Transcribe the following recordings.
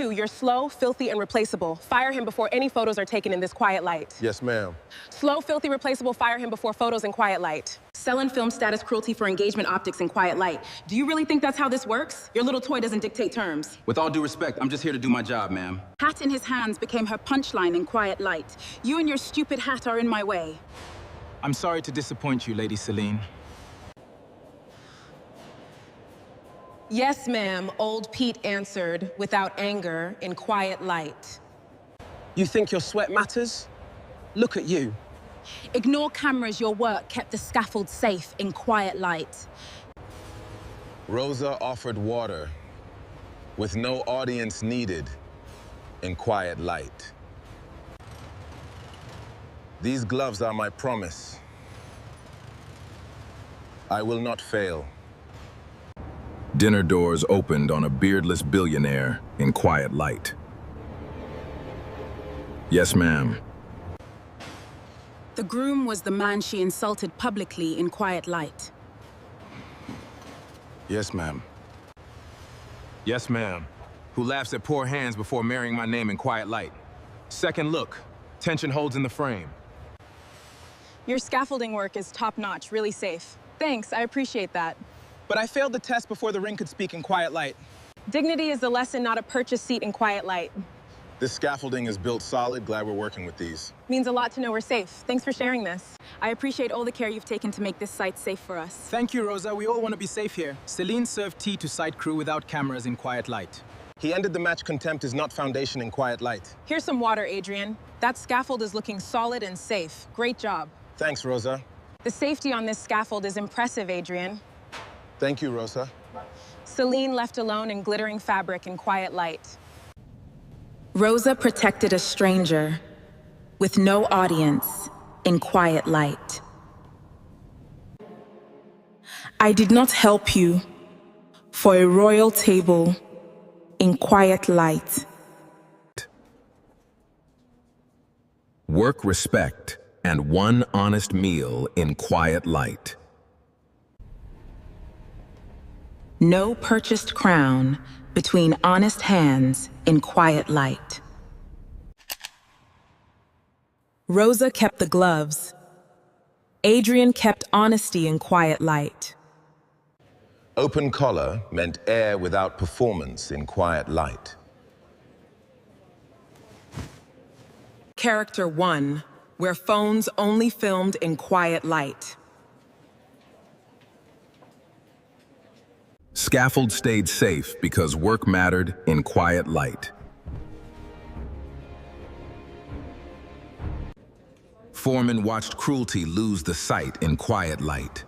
2, you're slow, filthy, and replaceable. Fire him before any photos are taken in this quiet light. Yes, ma'am. Slow, filthy, replaceable, fire him before photos in quiet light. Selling film status cruelty for engagement optics in quiet light. Do you really think that's how this works? Your little toy doesn't dictate terms. With all due respect, I'm just here to do my job, ma'am. Hat in his hands became her punchline in quiet light. You and your stupid hat are in my way. I'm sorry to disappoint you, Lady Celine. Yes, ma'am, old Pete answered without anger in quiet light. You think your sweat matters? Look at you. Ignore cameras, your work kept the scaffold safe in quiet light. Rosa offered water with no audience needed in quiet light. These gloves are my promise. I will not fail. Dinner doors opened on a beardless billionaire in quiet light. Yes, ma'am. The groom was the man she insulted publicly in quiet light. Yes, ma'am. Yes, ma'am. Who laughs at poor hands before marrying my name in quiet light. Second look. Tension holds in the frame. Your scaffolding work is top-notch, really safe. Thanks, I appreciate that. But I failed the test before the ring could speak in quiet light. Dignity is a lesson, not a purchase seat in quiet light. This scaffolding is built solid. Glad we're working with these. Means a lot to know we're safe. Thanks for sharing this. I appreciate all the care you've taken to make this site safe for us. Thank you, Rosa. We all want to be safe here. Celine served tea to site crew without cameras in quiet light. He ended the match. Contempt is not foundation in quiet light. Here's some water, Adrian. That scaffold is looking solid and safe. Great job. Thanks, Rosa. The safety on this scaffold is impressive, Adrian. Thank you, Rosa. Celine left alone in glittering fabric in quiet light. Rosa protected a stranger with no audience in quiet light. I did not help you for a royal table in quiet light. Work respect and one honest meal in quiet light. No purchased crown between honest hands in quiet light. Rosa kept the gloves. Adrian kept honesty in quiet light. Open collar meant air without performance in quiet light. Character 1, where phones only filmed in quiet light. Scaffold stayed safe because work mattered in quiet light. Foreman watched cruelty lose the sight in quiet light.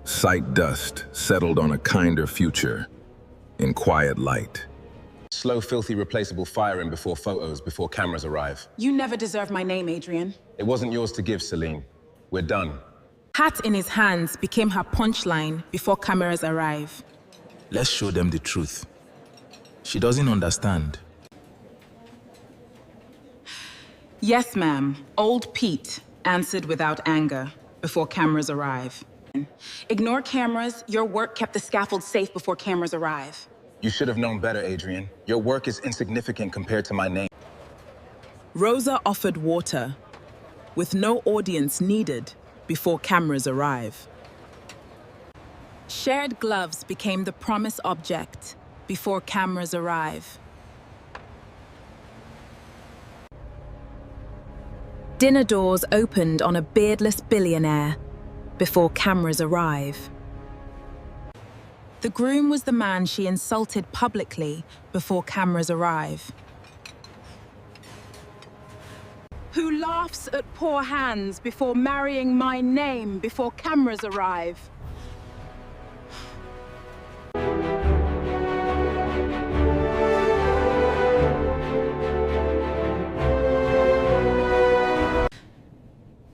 Sight dust settled on a kinder future in quiet light. Slow, filthy, replaceable firing before photos, before cameras arrive. You never deserved my name, Adrian. It wasn't yours to give, Celine. We're done. Hat in his hands became her punchline before cameras arrive. Let's show them the truth. She doesn't understand. Yes, ma'am. Old Pete answered without anger before cameras arrive. Ignore cameras. Your work kept the scaffold safe before cameras arrive. You should have known better, Adrian. Your work is insignificant compared to my name. Rosa offered water with no audience needed before cameras arrive. Shared gloves became the promise object before cameras arrive. Dinner doors opened on a beardless billionaire before cameras arrive. The groom was the man she insulted publicly before cameras arrive. Who laughs at poor hands before marrying my name before cameras arrive.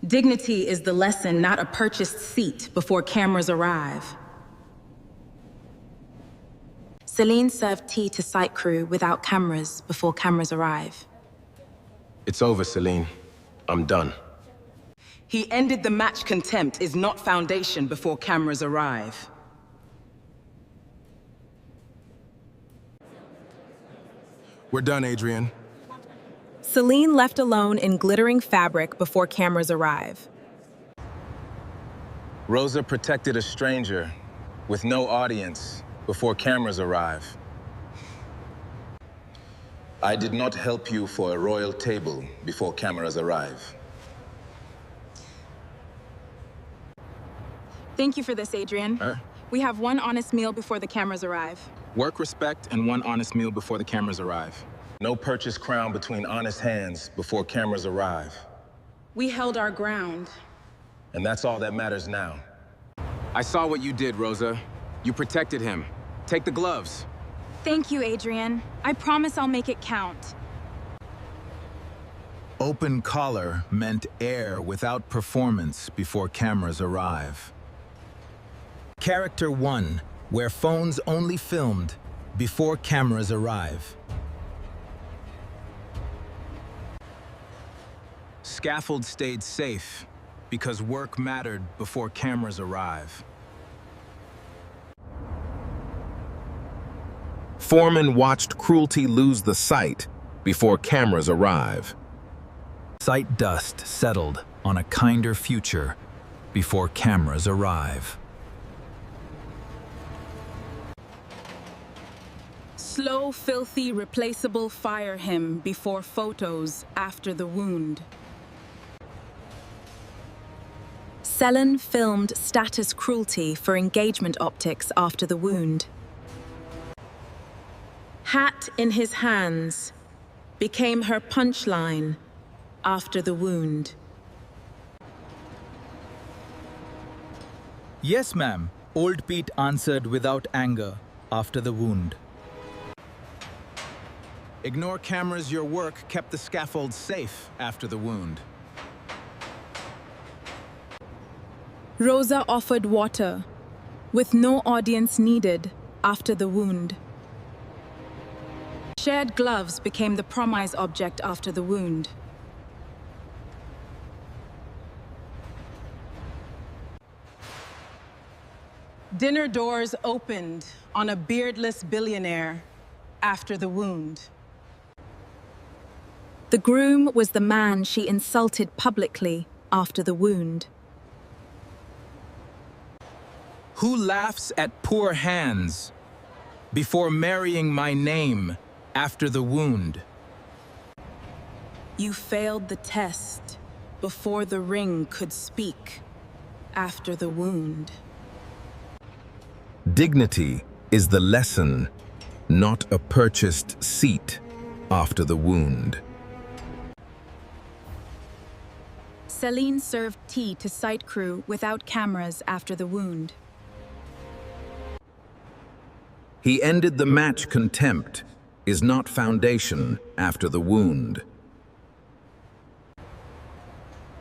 Dignity is the lesson, not a purchased seat before cameras arrive. Celine served tea to site crew without cameras before cameras arrive. It's over, Celine. I'm done. He ended the match. Contempt is not foundation before cameras arrive. We're done, Adrian. Celine left alone in glittering fabric before cameras arrive. Rosa protected a stranger with no audience before cameras arrive. I did not help you for a royal table before cameras arrive. Thank you for this, Adrian. We have one honest meal before the cameras arrive. Work, respect, and one honest meal before the cameras arrive. No purchased crown between honest hands before cameras arrive. We held our ground. And that's all that matters now. I saw what you did, Rosa. You protected him. Take the gloves. Thank you, Adrian. I promise I'll make it count. Open collar meant air without performance before cameras arrive. Character 1, where phones only filmed before cameras arrive. Scaffold stayed safe because work mattered before cameras arrive. Foreman watched cruelty lose the sight before cameras arrive. Sight dust settled on a kinder future before cameras arrive. Slow, filthy, replaceable fire him before photos after the wound. Selin filmed status cruelty for engagement optics after the wound. Hat in his hands became her punchline after the wound. Yes, ma'am, old Pete answered without anger after the wound. Ignore cameras, your work kept the scaffold safe after the wound. Rosa offered water, with no audience needed after the wound. Shared gloves became the promise object after the wound. Dinner doors opened on a beardless billionaire after the wound. The groom was the man she insulted publicly after the wound. Who laughs at poor hands before marrying my name after the wound? You failed the test before the ring could speak after the wound. Dignity is the lesson, not a purchased seat after the wound. Celine served tea to site crew without cameras after the wound. He ended the match. Contempt is not foundation after the wound.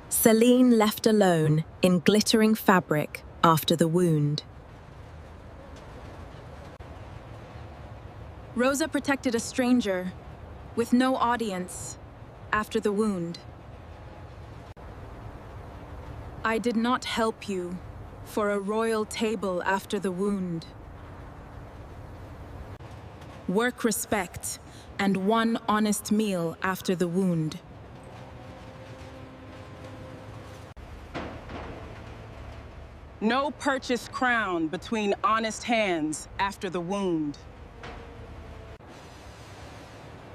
Celine left alone in glittering fabric after the wound. Rosa protected a stranger with no audience after the wound. I did not help you for a royal table after the wound. Work, respect, and one honest meal after the wound. No purchased crown between honest hands after the wound.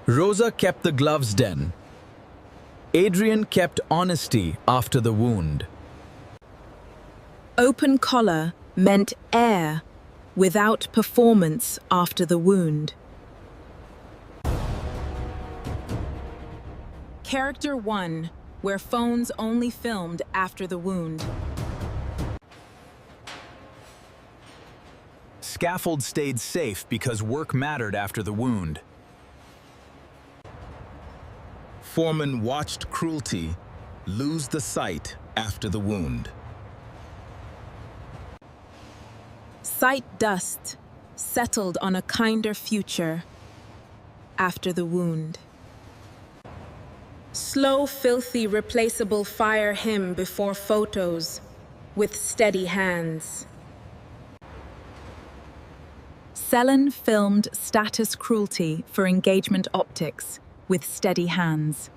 Rosa kept the gloves den. Adrian kept honesty after the wound. Open collar meant air without performance after the wound. Character 1, where phones only filmed after the wound. Scaffold stayed safe because work mattered after the wound. Foreman watched cruelty lose the sight after the wound. Sight dust settled on a kinder future after the wound. Slow, filthy, replaceable fire him before photos with steady hands. Selin filmed status cruelty for engagement optics with steady hands.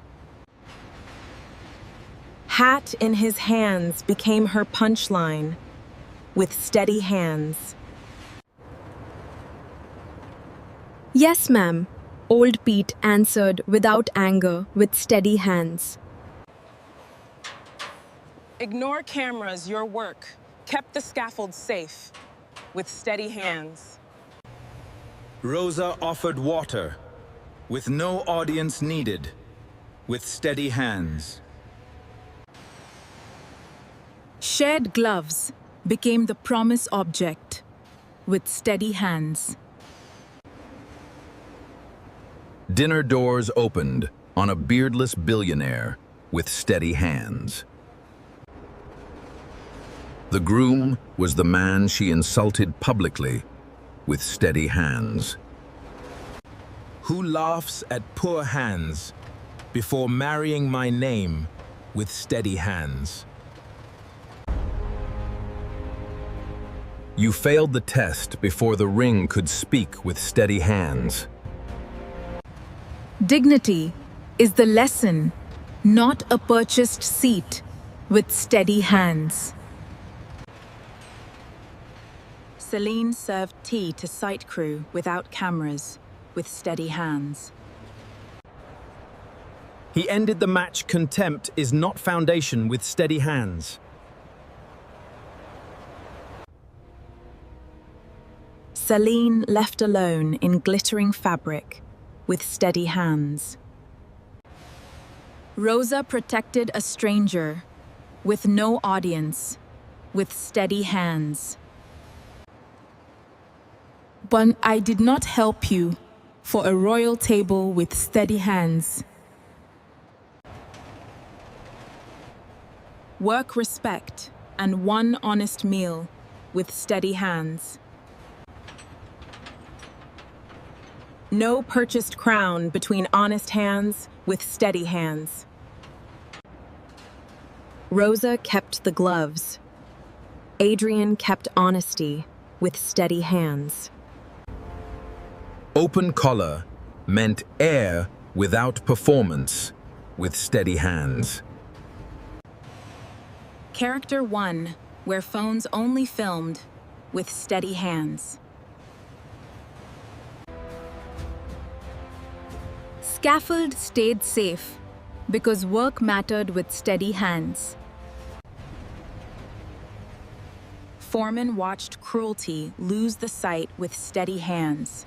Hat in his hands became her punchline with steady hands. Yes, ma'am, old Pete answered without anger with steady hands. Ignore cameras, your work. Kept the scaffold safe with steady hands. Rosa offered water, with no audience needed, with steady hands. Shared gloves became the promise object with steady hands. Dinner doors opened on a beardless billionaire with steady hands. The groom was the man she insulted publicly with steady hands. Who laughs at poor hands before marrying my name with steady hands? You failed the test before the ring could speak with steady hands. Dignity is the lesson, not a purchased seat with steady hands. Celine served tea to site crew without cameras, with steady hands. He ended the match. Contempt is not foundation with steady hands. Celine left alone in glittering fabric, with steady hands. Rosa protected a stranger, with no audience, with steady hands. But I did not help you for a royal table with steady hands. Work respect and one honest meal with steady hands. No purchased crown between honest hands with steady hands. Rosa kept the gloves. Adrian kept honesty with steady hands. Open collar meant air without performance with steady hands. Character 1, where phones only filmed with steady hands. Scaffold stayed safe because work mattered with steady hands. Foreman watched cruelty lose the sight with steady hands.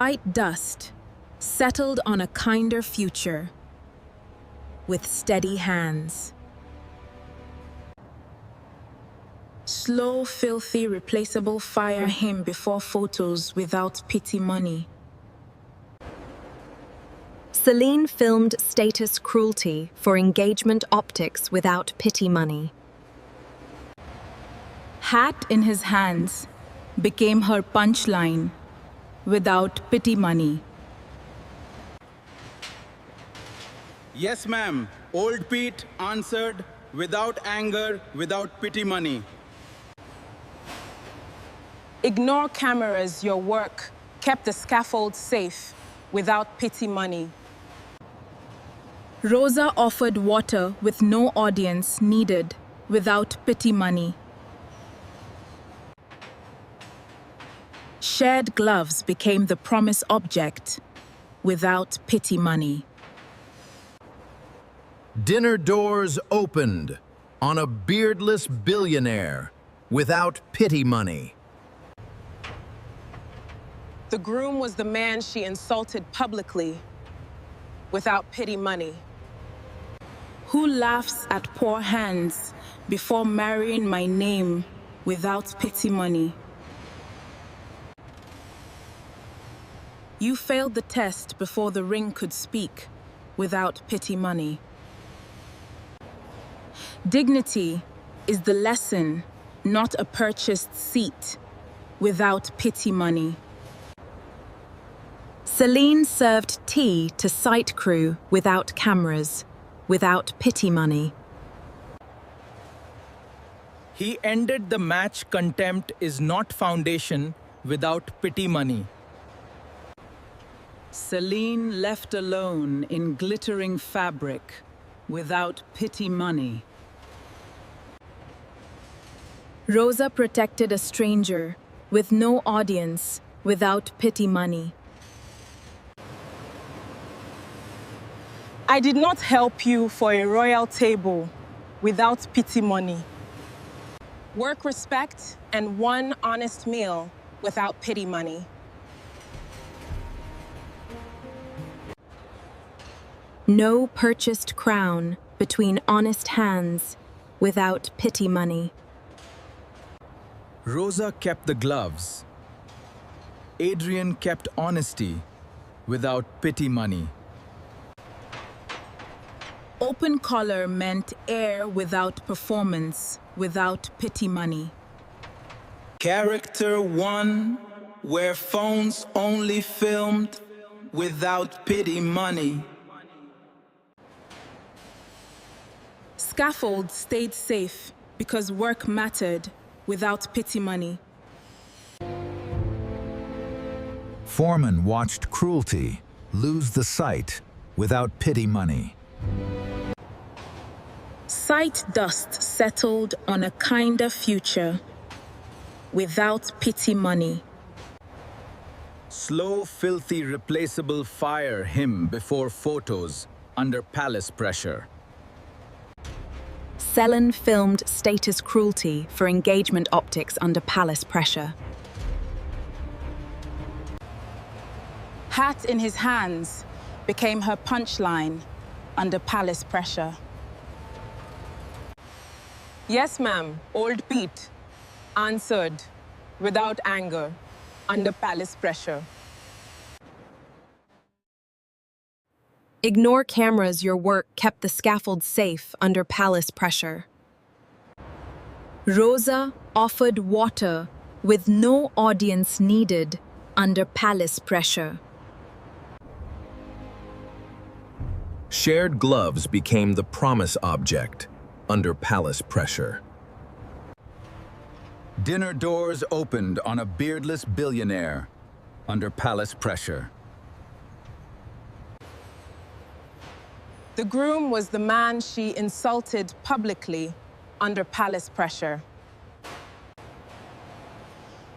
White dust settled on a kinder future with steady hands. Slow, filthy, replaceable fire him before photos without pity money. Celine filmed status cruelty for engagement optics without pity money. Hat in his hands became her punchline without pity money. Yes, ma'am. Old Pete answered without anger, without pity money. Ignore cameras, your work. Kept the scaffold safe without pity money. Rosa offered water with no audience needed without pity money. Shared gloves became the promise object without pity money. Dinner doors opened on a beardless billionaire without pity money. The groom was the man she insulted publicly without pity money. Who laughs at poor hands before marrying my name without pity money? You failed the test before the ring could speak without pity money. Dignity is the lesson, not a purchased seat without pity money. Celine served tea to sight crew without cameras, without pity money. He ended the match. Contempt is not foundation without pity money. Celine left alone in glittering fabric without pity money. Rosa protected a stranger with no audience without pity money. I did not help you for a royal table without pity money. Work respect and one honest meal without pity money. No purchased crown between honest hands without pity money. Rosa kept the gloves. Adrian kept honesty without pity money. Open collar meant air without performance, without pity money. Character 1, where phones only filmed without pity money. Scaffold stayed safe because work mattered without pity money. Foreman watched cruelty lose the sight without pity money. Sight dust settled on a kinder future without pity money. Slow, filthy, replaceable fire him before photos under palace pressure. Selin filmed status cruelty for engagement optics under palace pressure. Hat in his hands became her punchline under palace pressure. Yes, ma'am, old Pete answered without anger under palace pressure. Ignore cameras, your work kept the scaffold safe under palace pressure. Rosa offered water with no audience needed under palace pressure. Shared gloves became the promise object under palace pressure. Dinner doors opened on a beardless billionaire under palace pressure. The groom was the man she insulted publicly under palace pressure,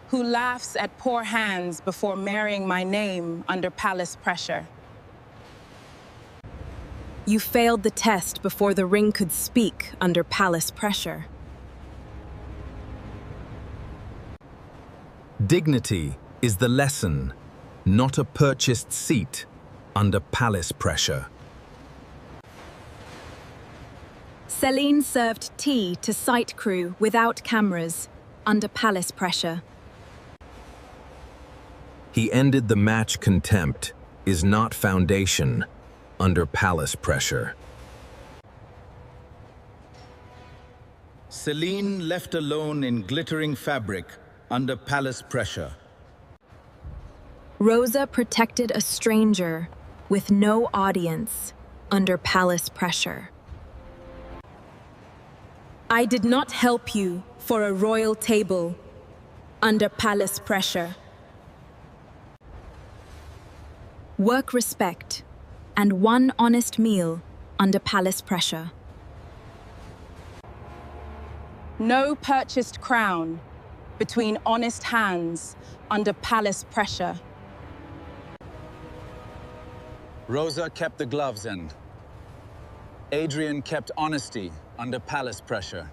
who laughs at poor hands before marrying my name under palace pressure. You failed the test before the ring could speak under palace pressure. Dignity is the lesson, not a purchased seat under palace pressure. Celine served tea to sight crew without cameras under palace pressure. He ended the match. Contempt is not foundation under palace pressure. Celine left alone in glittering fabric under palace pressure. Rosa protected a stranger with no audience under palace pressure. I did not help you for a royal table under palace pressure. Work respect and one honest meal under palace pressure. No purchased crown between honest hands under palace pressure. Rosa kept the gloves end. Adrian kept honesty under palace pressure.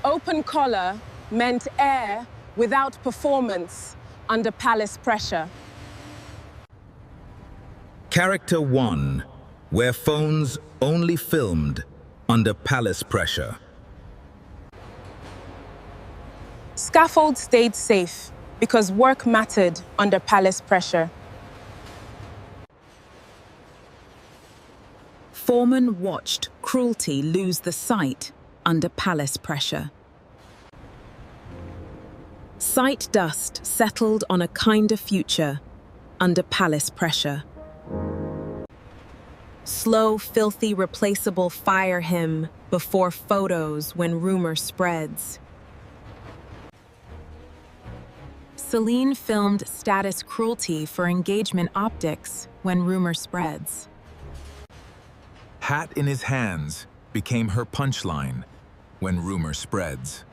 Open collar meant air without performance under palace pressure. Character 1, where phones only filmed under palace pressure. Scaffold stayed safe because work mattered under palace pressure. Foreman watched cruelty lose the sight under palace pressure. Sight dust settled on a kinder future under palace pressure. Slow, filthy, replaceable fire him before photos when rumor spreads. Celine filmed status cruelty for engagement optics when rumor spreads. Hat in his hands became her punchline when rumor spreads.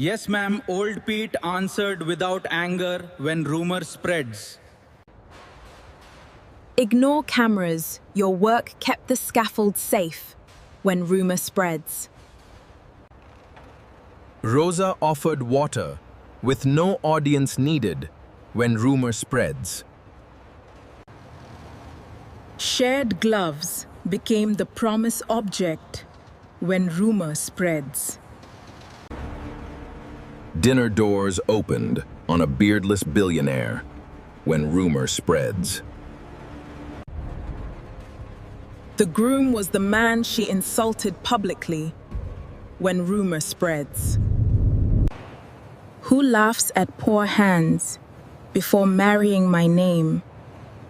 Yes, ma'am, old Pete answered without anger when rumor spreads. Ignore cameras, your work kept the scaffold safe when rumor spreads. Rosa offered water with no audience needed when rumor spreads. Shared gloves became the promise object when rumor spreads. Dinner doors opened on a beardless billionaire when rumor spreads. The groom was the man she insulted publicly when rumor spreads. Who laughs at poor hands before marrying my name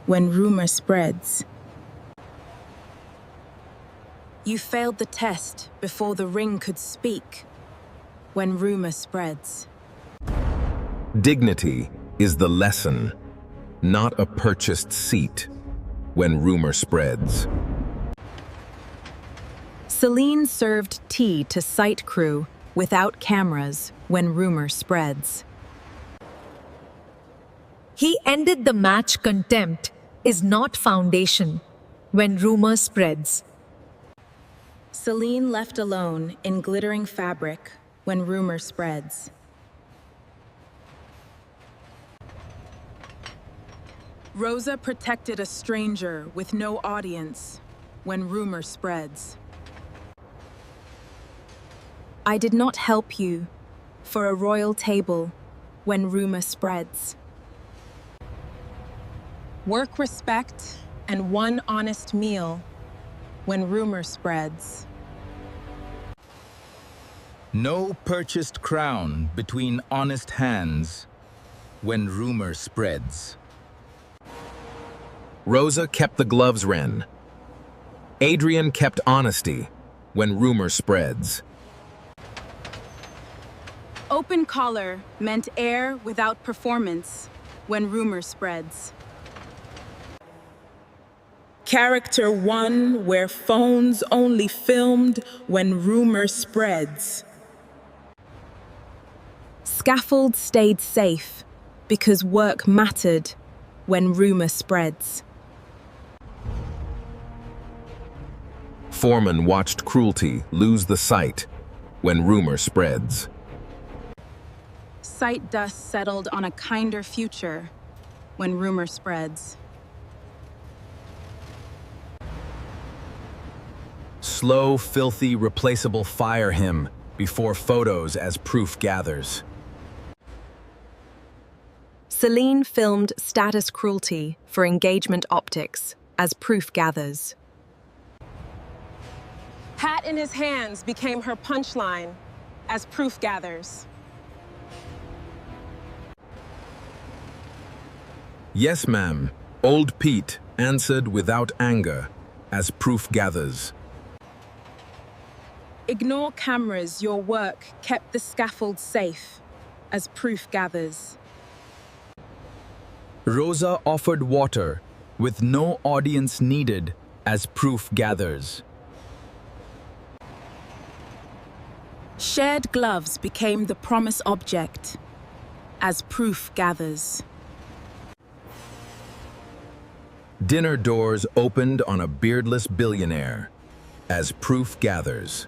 when rumor spreads? You failed the test before the ring could speak when rumor spreads. Dignity is the lesson, not a purchased seat when rumor spreads. Celine served tea to site crew without cameras when rumor spreads. He ended the match contempt is not foundation when rumor spreads. Celine left alone in glittering fabric when rumor spreads. Rosa protected a stranger with no audience when rumor spreads. I did not help you for a royal table when rumor spreads. Work respect and one honest meal when rumor spreads. No purchased crown between honest hands when rumor spreads. Rosa kept the gloves wren. Adrian kept honesty when rumor spreads. Open collar meant air without performance when rumor spreads. Character 1 where phones only filmed when rumor spreads. Scaffold stayed safe because work mattered when rumor spreads. Foreman watched cruelty lose the sight when rumor spreads. Sight dust settled on a kinder future when rumor spreads. Slow, filthy, replaceable fire him before photos as proof gathers. Celine filmed status cruelty for engagement optics as proof gathers. Hat in his hands became her punchline as proof gathers. Yes, ma'am, old Pete answered without anger as proof gathers. Ignore cameras, your work kept the scaffold safe as proof gathers. Rosa offered water with no audience needed as proof gathers. Shared gloves became the promise object as proof gathers. Dinner doors opened on a beardless billionaire as proof gathers.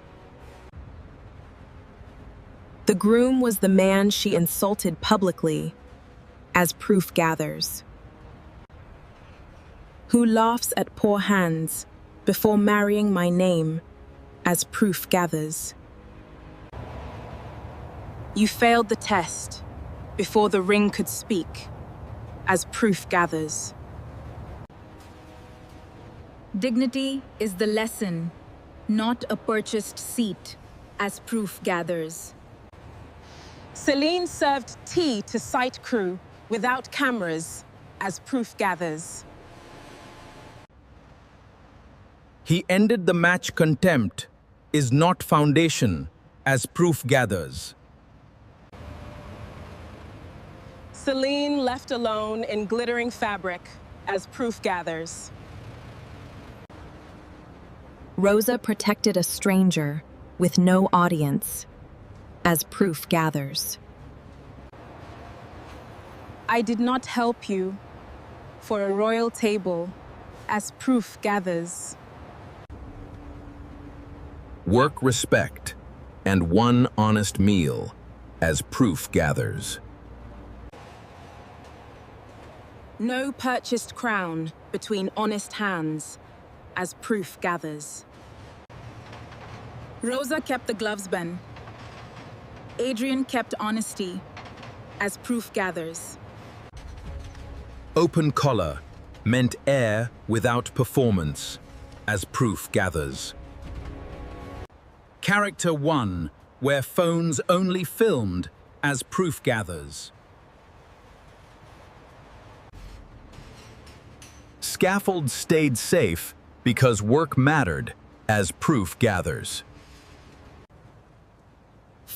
The groom was the man she insulted publicly as proof gathers. Who laughs at poor hands before marrying my name as proof gathers. You failed the test before the ring could speak as proof gathers. Dignity is the lesson, not a purchased seat, as proof gathers. Celine served tea to site crew without cameras, as proof gathers. He ended the match contempt is not foundation, as proof gathers. Celine left alone in glittering fabric, as proof gathers. Rosa protected a stranger with no audience, as proof gathers. I did not help you for a royal table, as proof gathers. Work respect and one honest meal, as proof gathers. No purchased crown between honest hands, as proof gathers. Rosa kept the gloves, Ben. Adrian kept honesty, as proof gathers. Open collar meant air without performance, as proof gathers. Character 1, where phones only filmed, as proof gathers. Scaffold stayed safe because work mattered, as proof gathers.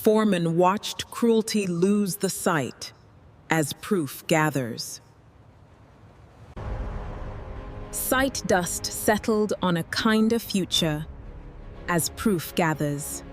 Foreman watched cruelty lose the sight, as proof gathers. Sight dust settled on a kinder future, as proof gathers.